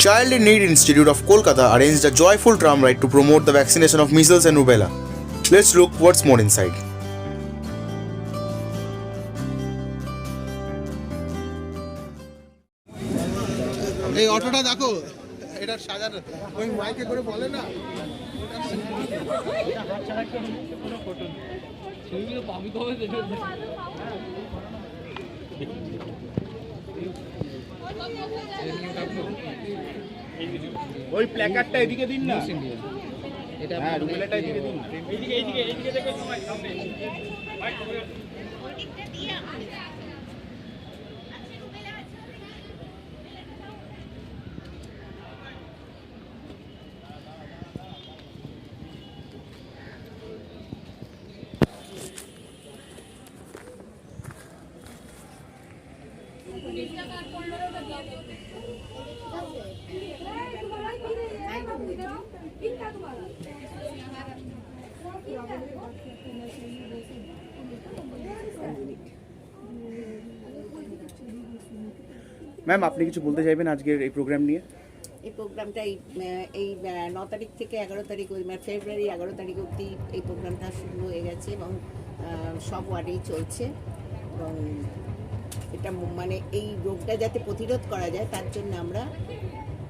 Child in Need Institute of Kolkata arranged a joyful tram ride to promote the vaccination of measles and rubella. Let's look what's more inside. এই অটোটা দেখো, এটা সাজানো ওই মাইকে করে বলে না, ওই প্ল্যাকার্ডটা এদিকে দিন না, এটা হ্যাঁ রুবেলাটা এদিকে দিন, এইদিকে এইদিকে এইদিকে দেখো সবাই সামনে। ম্যাম, আপনি কিছু বলতে চাইবেন আজকের এই প্রোগ্রাম নিয়ে? এই প্রোগ্রামটা এই 9 তারিখ থেকে 11 তারিখ ফেব্রুয়ারি 11 তারিখ অবধি এই প্রোগ্রামটা শুরু হয়ে গেছে এবং সব ওয়ার্ডেই চলছে এবং এটা মানে এই রোগটা যাতে প্রতিরোধ করা যায় তার জন্য আমরা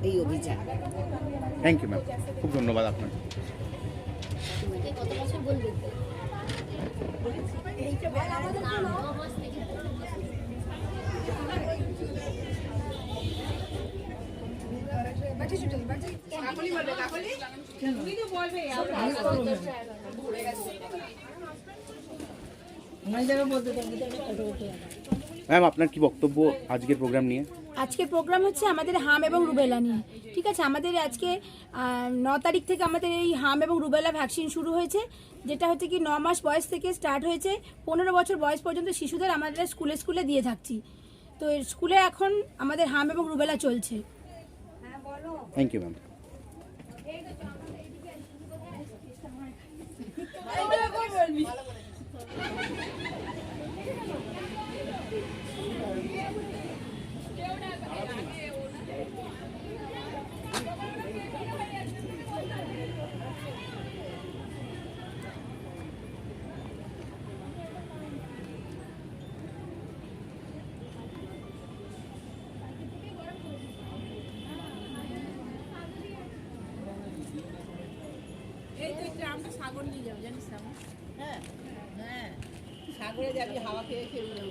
এই অভিযান। থ্যাংক ইউ ম্যাম, খুব ধন্যবাদ আপনার। কত বছর বলবেন? ম্যাম, আপনার কি বক্তব্য আজকের প্রোগ্রাম নিয়ে? আজকের প্রোগ্রাম হচ্ছে আমাদের হাম এবং রুবেলা নিয়ে। ঠিক আছে, আমাদের আজকে 9 তারিখ থেকে আমাদের এই হাম এবং রুবেলা ভ্যাকসিন শুরু হয়েছে, যেটা হচ্ছে কি 9 মাস বয়স থেকে স্টার্ট হয়েছে। 15 বছর বয়স পর্যন্ত শিশুদের আমাদের স্কুলে দিয়ে থাকছি। তো স্কুলে এখন আমাদের হাম এবং রুবেলা চলছে। Thank you ma'am. আমরা সাগর নিয়ে যাবো, জানিস না? হ্যাঁ হ্যাঁ, সাগরে যাবি, হাওয়া খেয়ে খেয়ে যাবো।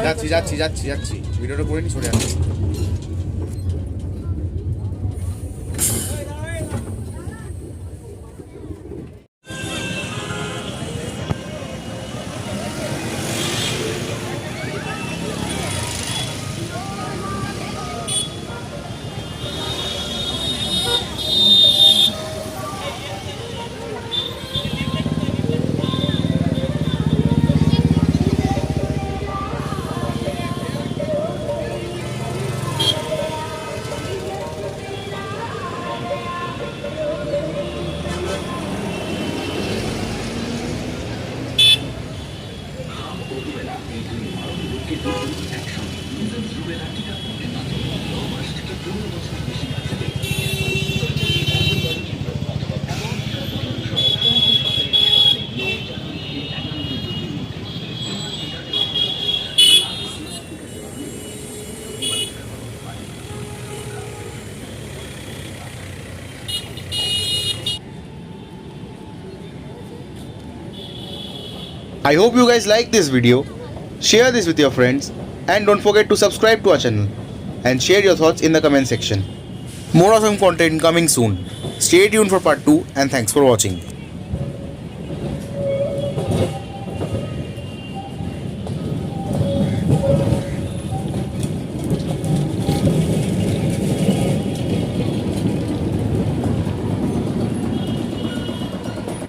যাচ্ছি যাচ্ছি যাচ্ছি যাচ্ছি ভিডিওটা করে নি, সরে আসছি। I hope you guys like this video. Share this with your friends and don't forget to subscribe to our channel and share your thoughts in the comment section. More awesome content coming soon. Stay tuned for part 2 and thanks for watching.